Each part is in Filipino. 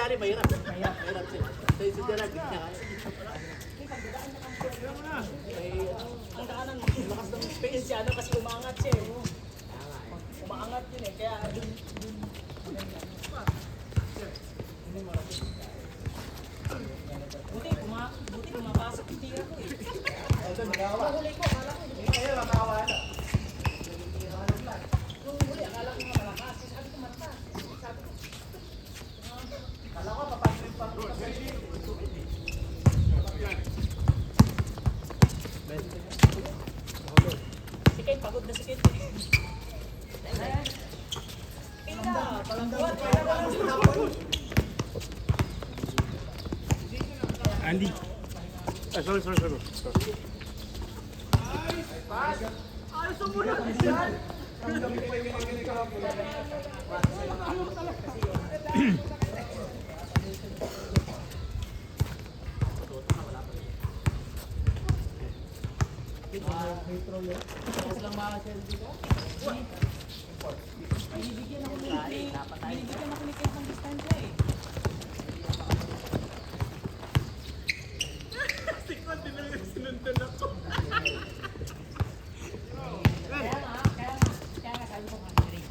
Gerard, mahirap. Mahirap siya. Si Gerard, hindi niya kaya. Ang daanan, lakas ng space siya, ano, kasi umangat siya eh. Umaangat yun eh, kaya dun. Buti pumapasok yung tira ko eh. Huli ko, akala ko. Ngayon, makawa na. Yung huli, akala ko malakas. Sabi ko mata. Sabi ko. Kala ko, papasok pa. Si Ken, pagod na si Ken. Andy. Sorry. Binibigyan ako ni Ken ng distansya eh. Kaya nga sabi ko nga Rick,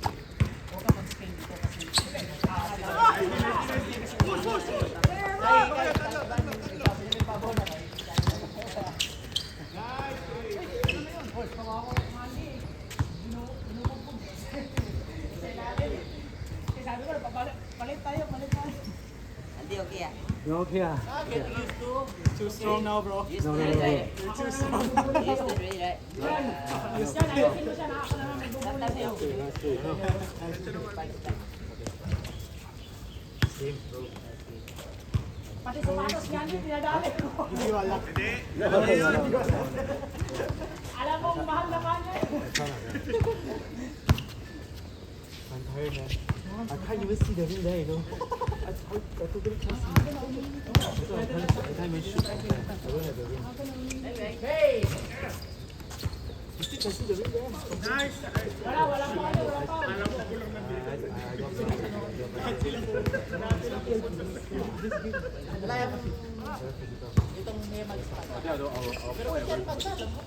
huwag ka mag-spend dito kasi sabi ko, palit tayo. Andy, okay ah. You're okay, ah? Get used to. Too strong now, bro. Used to it, right? You're too strong. Used to it, right? Yan, ayusin mo siya, nakaka naman, may bubulay sa'yo. Pati sapatos nga din, pinadali ko. Hindi wala. Alam mo, mahal na mahal niya eh. I'm tired, man. I can't even see the ring there, you know. I totally can't see. Every time I shoot, I don't have the ring. Hey! You still can see the ring there? Wala pa. Malaya pa. Itong may mag-spot. Pero wala pa siya, alam mo.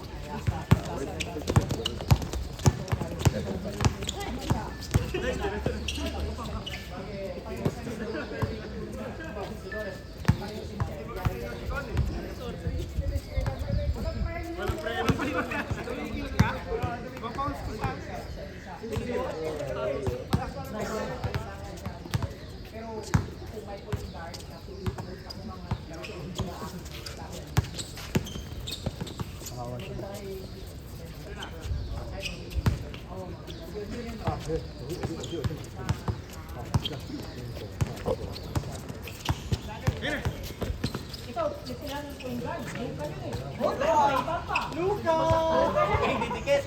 Ikaw, kailangan ko yung guard. Luka yun eh. Iba pa. Luka! Hindi dikit.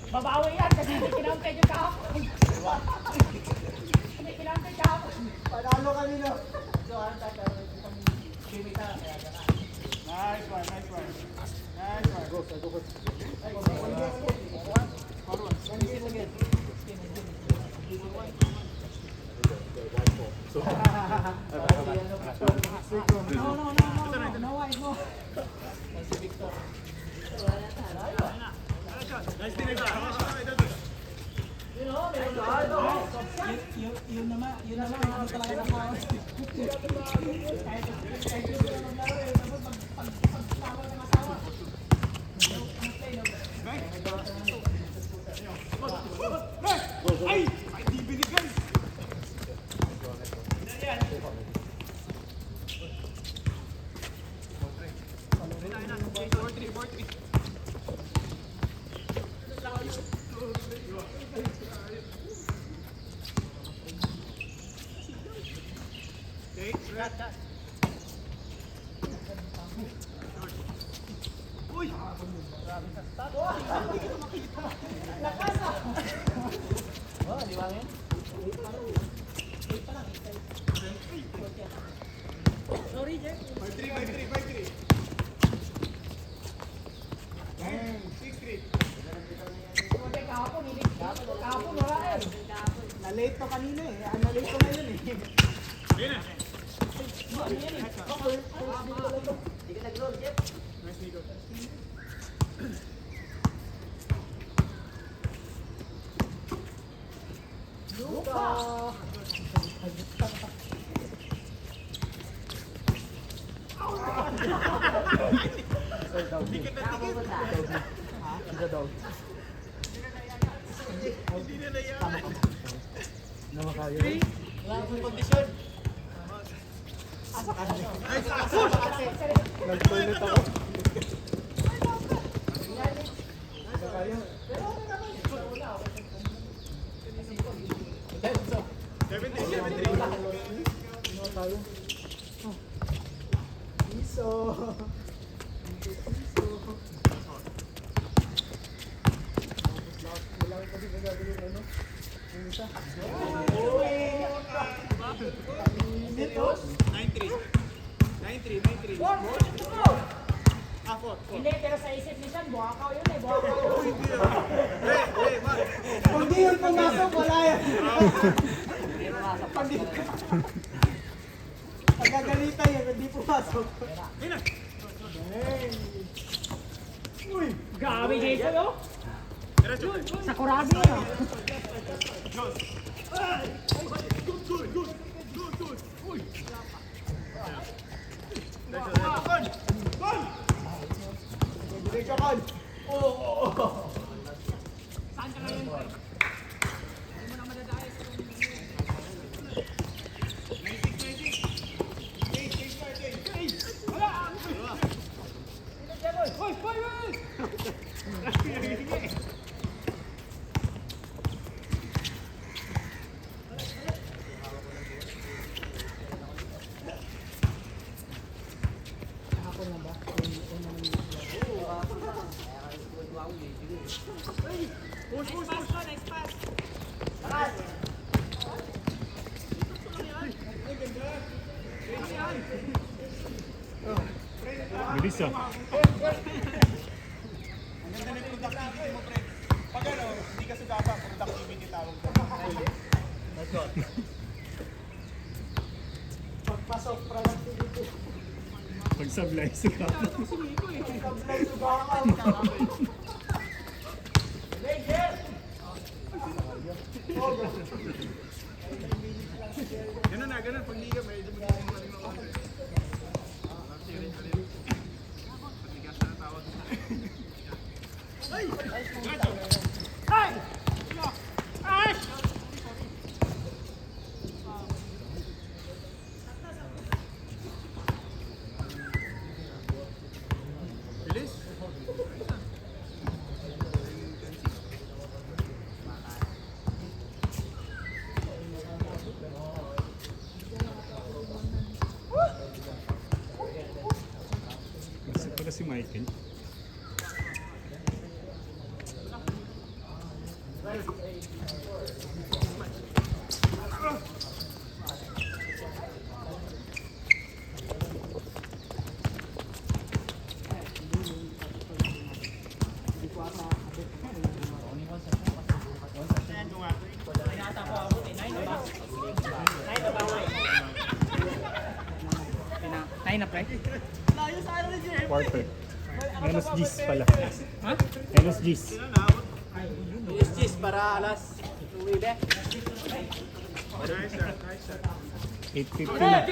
Babawi yan kasi hindi kinamkay yung kahapon. Hindi kinamkay kahapon. Panalo kami na. So, ang tatawag itong bimita. Kaya gana. Nice one. Go first. No, why mo? Yun naman, ano talaga ng mga kahit yung maglaro eh, pag-tawa ng asawa. Ay! Di binigay! Uy! Oh, di ba ngayon? Sorry, Jeff. 5-3. 6-3. Kahapon wala eh. Na-late to kanina eh. Na-late to ngayon eh. Wala akong kondisyon. Nag-toilet ako. Hindi, pero sa isip ni Sean, buhakaw yun eh, buhakaw. Kung di yun pumasok, wala yan. Pagkagalitan yan, hindi pumasok. Uy, grabe Jason, oh. Sa Kurabi, oh. Saan ka ngayon, pre? Hindi mo na madadayas. Bilis ah. Pag ano, hindi ka sugapa, productivity tawag ko. Pagpasok, productivity. Pag sablay ka. Ganun na, ganun. Pag liga, medyo magiging maling na konti. Patigas na tawag. Bilis. Kasi pala si Michael. Nine na, pre? Quarter. Menos G's pala. Ha? Menos G's. USGs para alas 9. Nice shot, nice shot. 8:50 na.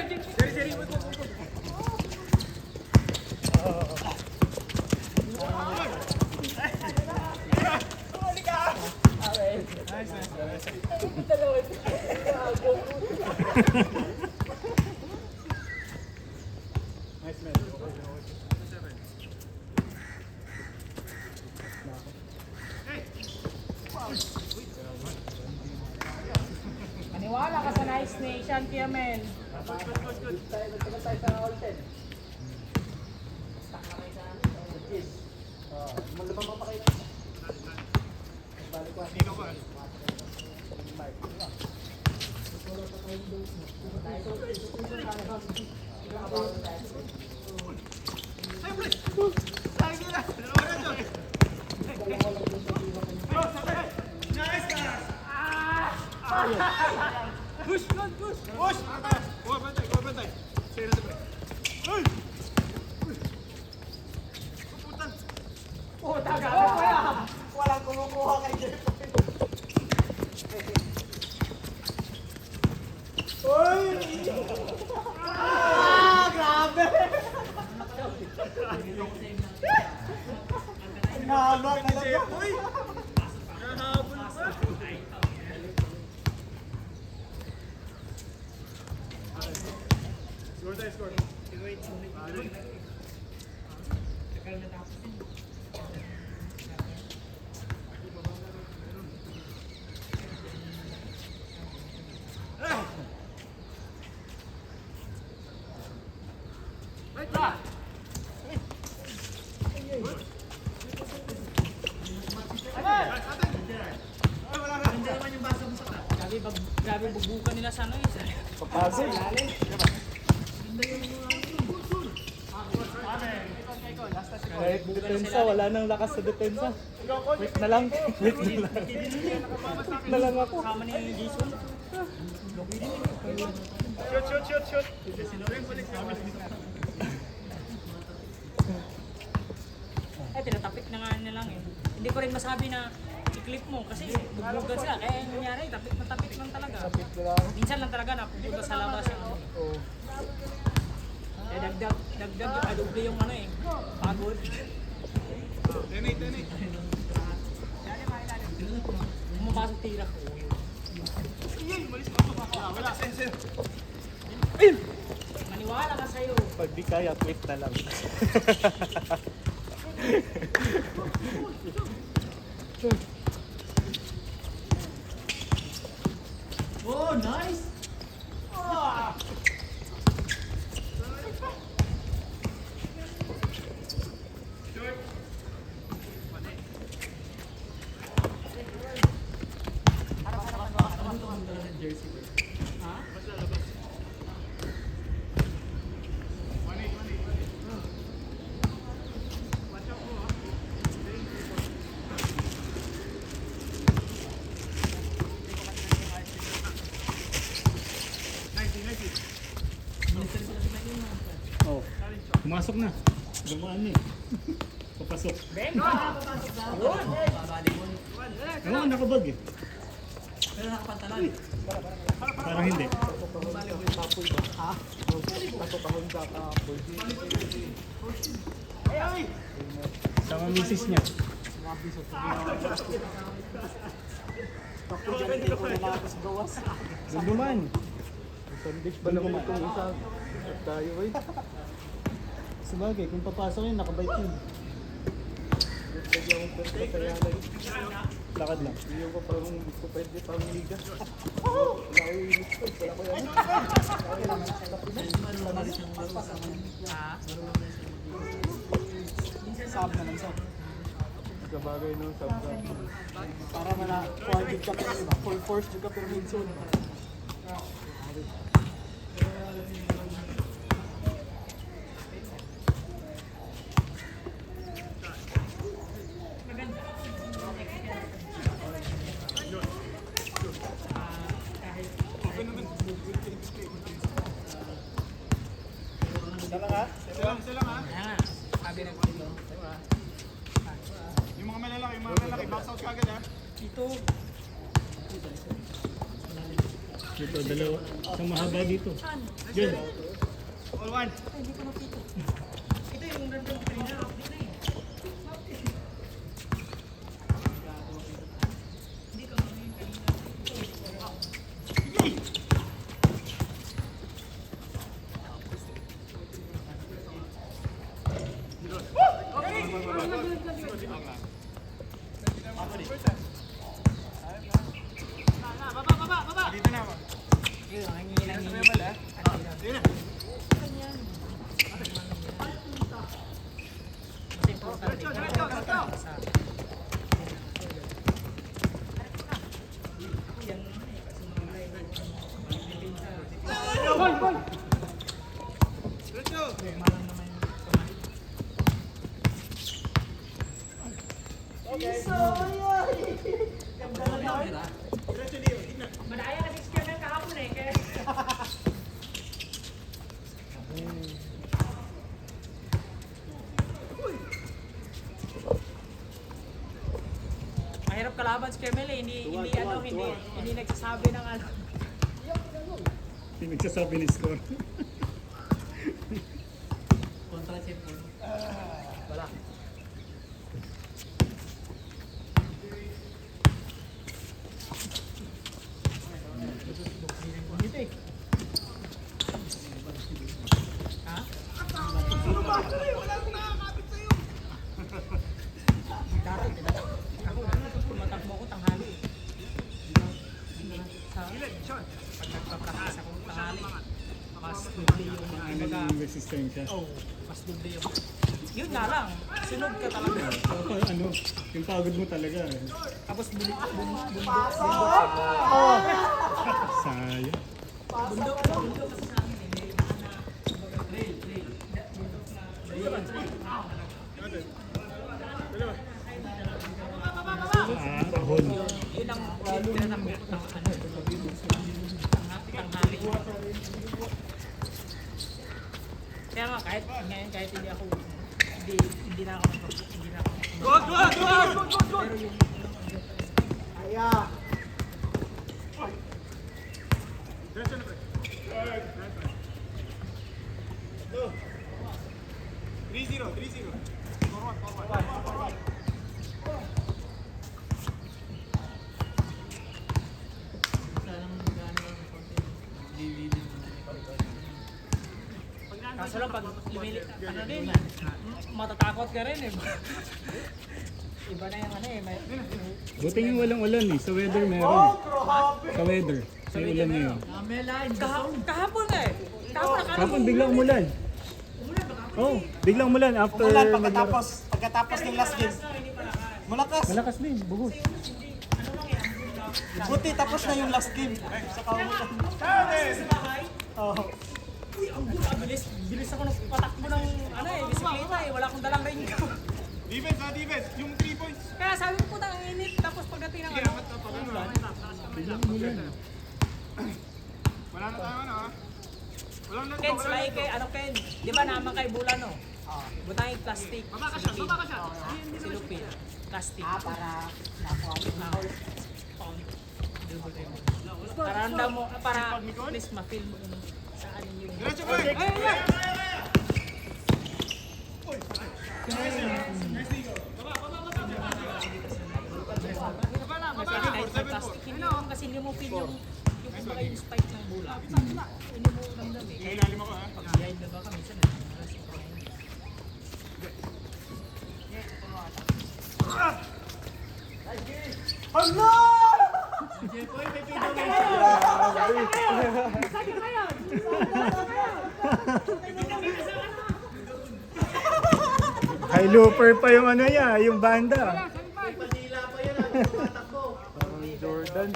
Maniwala ka sa Nice Nation, Kiamel. Push! Kuha bantay. Sa'yo na ito, pre. Uy! Pupunta. Puta ka. Kaya walang kumukuha kay Jeff. Uy! Grabe! Nahabak na lang. Uy! Nahabol pa. Score tayo, score. Grabe bubukan nila sa ano eh. Papasok. Kahit depensa, wala nang lakas sa depensa. Wait na lang. Wait na lang ako. Kasama ni Jason. Shoot. Tinatapik na nga nila lang eh. Hindi ko rin masabi na i-clip mo kasi bugbugan sila. Kaya yung nangyari, tapik na tapik lang talaga. Minsan lang talaga napupunta sa labas yung ano. Eh, dagdag yung adoble yung ano eh. Pagod. Tenay. Pumapasok tira ko. Wala, sensor. Maniwala ka sa'yo. Pag di kaya, quit na lang. Oh, nice! Oh, pumasok na. Dumaan na eh. Papasok. Oo, nakabag eh. Pero nakapantalan. Parang hindi. Sama misis niya. Tapos yan, hindi ko na ako sa gawas. Dumaan. Sandwich ba naman itong isa? At tayo eh. Sabagay, kung papasok yun, nakabike yun. Lagyan ko pwede sa yanay. Lakad lang. Hindi ko parang gusto pwede pang liga. Wala ko yung gusto. Wala ko yan. Sab na lang, sab. Kabagay nung sabda. Para mana kuha ka pero full force juga pero minsun. Isa lang ha. Kaya nga, sabi na ko dito. Yung mga malalaki, box out ka agad ha. Ito, Dito, dalawa. Isang mahaba dito. Diyan. All one. ito yung random trainer. Hindi na eh. Dito na ako. Yun, ang hilang Dito na hilang. ba? Dito na. Mas importante. Let's go. Sa- Let's go. Madaya kasi siya ng kahapon eh. Kaya laban si Kermel eh, hindi nagsasabi ng ano. Hindi nagsasabi ni score. Kontra siyempre. Wala. Dito eh. Ha? Ano ba? Wala akong nakakapit sa'yo. Dati, ako, tumatakbo ako tanghali. Sa, pag nagpa-practice ako tanghali, mas doble yung Ano mga, yung resistensya? oh, mas doble yung, yun nga lang, sunod ka talaga. Ano, yung pagod mo talaga eh. Tapos bundok Sayang. kasi sa amin eh, may na, trail, bundok na, Ahon. yun ang tinatakbo ng tanghali. Kaya nga kahit ngayon kahit hindi ako hindi na ako Good! pero yung Diretso na, pre. 3-0. Forward. kaso lang pag lumili, ano din, matatakot ka rin eh. Iba na yung ano eh, may, Buti nga walang ulan eh. Sa weather meron. Sa weather. Sa ulan ngayon. kahapon nga eh. Kahapon Kapag biglang umulan. Oh, biglang umulan after Umulan maglaro. pagkatapos ng last game. Malakas. Malakas din, buhos. Buti tapos na yung last game. Saka umulan. Oh. Uy, ang bilis ako nung patakbo ng ano eh, bisikleta eh, wala akong dalang ring. Defense. Yung 3 points. Kaya sabi ko ang init, tapos pagdating ng ano, ulan. Biglang umulan. Wala na tayo ano ha. Walang nandito. Ken, sila kay, ano Ken, di ba naman kay Bulan no? Butang yung plastic. Baba ka siya. Si Lupin, plastic. Para Para ramdam mo, para at least ma-feel mo yung saan yung... Diretso, pre. Kahit may plastic, hindi mo kasi hindi mo feel yung kumbaga yung spike ng bola. Hindi mo ramdam eh. Kaya ilalim ako ha. Pag behind na ba ka, minsan nagsimulas yung behind. High looper pa yung ano niya, yung banda. Jordan.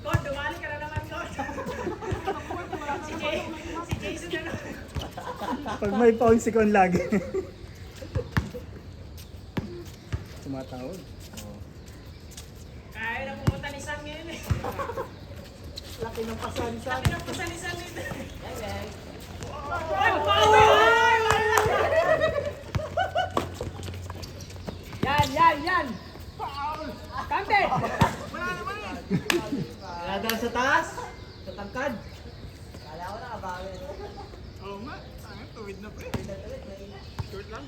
Lord, dumali ka na naman, Lord. Si Jason na naman. Pag may pawn si Con lagi. Tumatawag. Kaya na pumunta ni San ngayon eh. Laki ng pasalisan. Laki ng pasalisan nito. Ay, pawi! Yan! Kante! Nadal sa taas. Sa tangkad. Kala ko nakabawi. Oo nga. Sayang, tuwid na, pre. Short lang.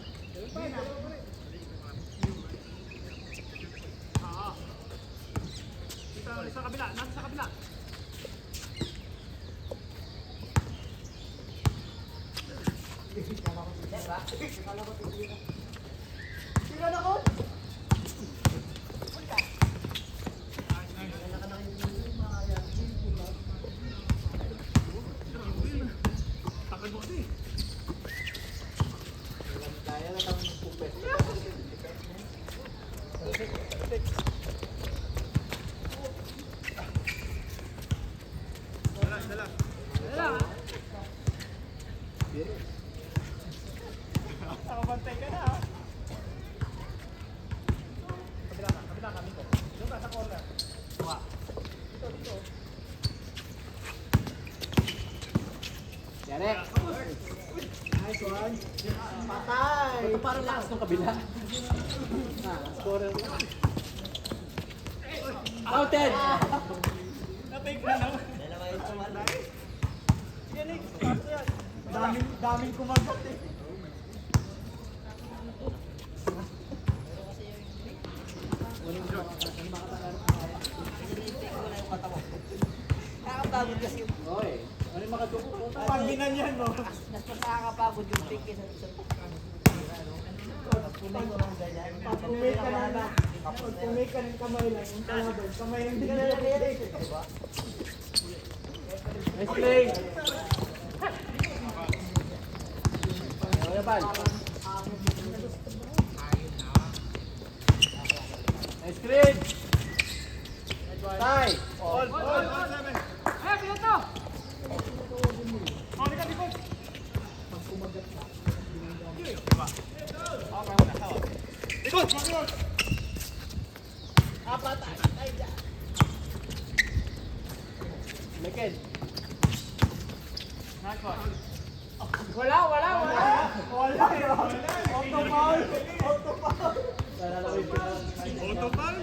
Sa kabila. Nasa sa kabila. Takad mo kasi. Dala. Nakabantay ka na. Nice one. Patay. Ito parang lakas ng kabila. Scorer. Outed! Daming kumagat eh. Nakakapagod kasi. Oy, ano yung makatuko? Pag binanyan mo. Mas nakakapagod yung pick kaysa sa punay ko lang ganyan. Pag pumake ka ng kamay lang, yung kalaban, kamay lang din na Nice play! Bal. Nice screen! Tay! All, seven. Ay, piloto! Oh, dekat, dekat. Ikut, ikut. Meken! Wala. Wala yun. Auto-foul. Auto-foul. Autobal.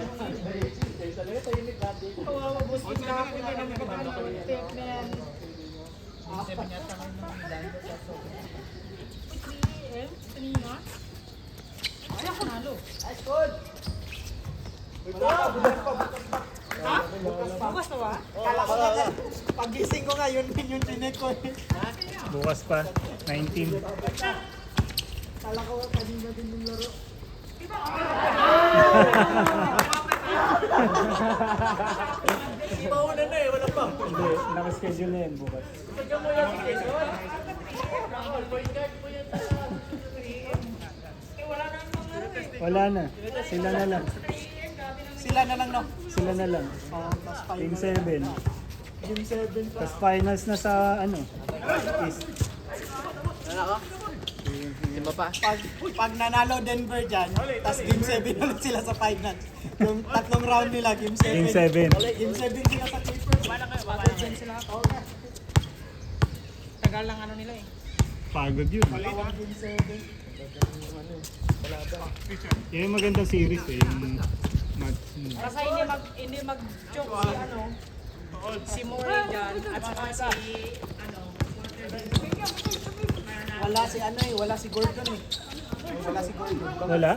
Kayo talaga tahimik natin. Kawawa boss. Hindi na ako na take na yan. Kanina? Ay, ako nalo. That's good. Bukas na ba? Kala ko nga, pagising ko nga, yun yung tinik ko. Bukas pa. 19. Kala ko kanina din yung laro. Mauna na eh, wala pa. Hindi, nakaschedule na yan bukas. Wala na. Sila na lang. Sila na lang, no? Sila na lang. Tapos Game final. 7. Game 7 pa. Tapos finals na sa ano? East. Ano ako? Lima pa. Pag nanalo Denver dyan, tapos game 7 ulit sila sa final. Yung tatlong round nila, game 7. Game 7. Game 7 sila sa Clippers. Pagod din sila. Tagal lang ano nila eh. Pagod yun. Tawag game 7. Yan yung magandang series eh. Yung match. Para sa hindi mag-choke si ano, si Moore dyan, at saka si ano, Wala si ano eh, wala si Gordon eh. Wala si Gordon. Wala?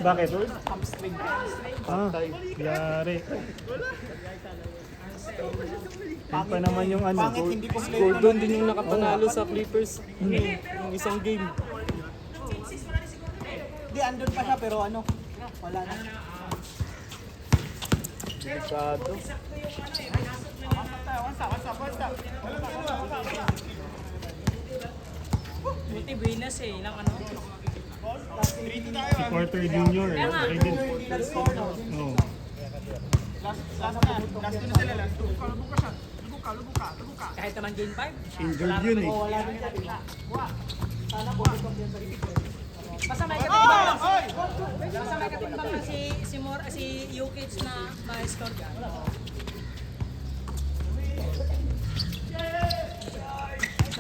Bakit? Hamstring. Ah, yari. Yan pa naman yung ano. Pangit, hindi complete. Gordon din yung nakapanalo sa Clippers. Yung isang game. Hindi, andun pa siya pero ano, wala na. Delikado. buti Venus eh, ilang ano. Si Porter Jr. Okay din. Oh. Kahit naman game 5. Injured yun eh. Wala rin siya. Sana bumukod yan sa Clippers. Basta may katimbang. Basta may katimbang na si Jokic na ma-score dyan.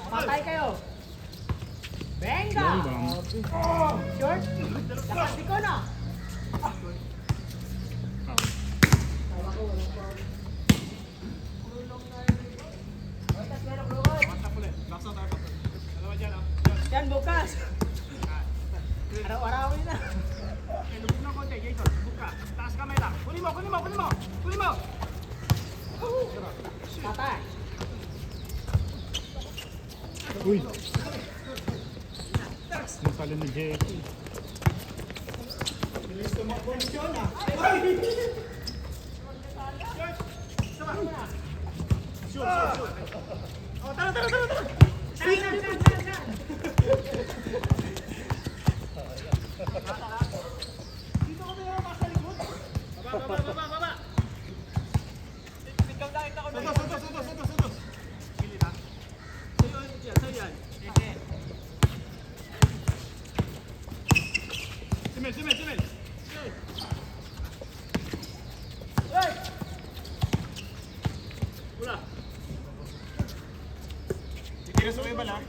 Patay kayo. Venga! Short? Lakas di ko na. Yan bukas. Araw-arawin na. Lubog ng konti, Jason. Buka. Taas kamay lang. Kunin mo, kunin mo, kunin mo. Kunin mo. Patay. Uy. Yung pala ni Jeffy. Bilis tumakbonsyon ah. Oh, tara, tara, tara, tara. Baba. Suntos. Gilid ha. Sa'yo yan. Simel. Wala. Sige. Tira sa ibal ha.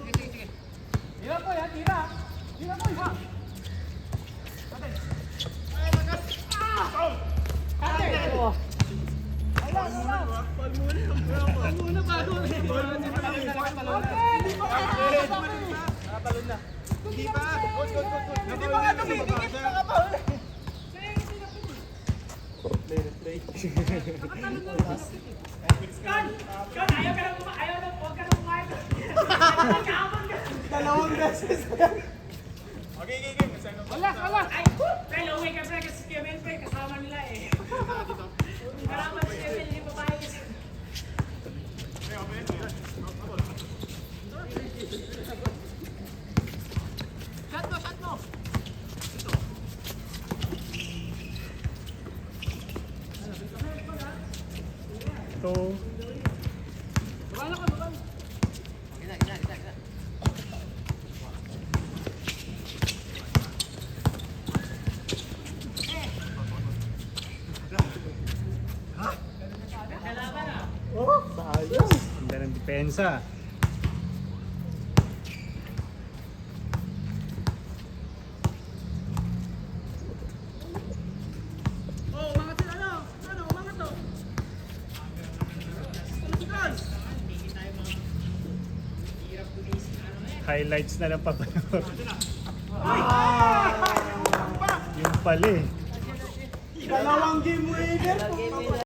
Tira po yan, tira. Tira po yan. Hindi pa. Good. Hindi pa nga tumigil. Hindi pa nga pa. Kan, ayaw ka na huwag ka na kumain. Dalawang beses. Okay. Wala. Ay, pre, laway ka pre, kasi Kevin pre, kasama nila eh. Karaman si Kevin, hindi babae kasi. Shot mo. Ito. Ganda ng depensa. Highlights na lang papanood. Yung pala eh. Dalawang game winner.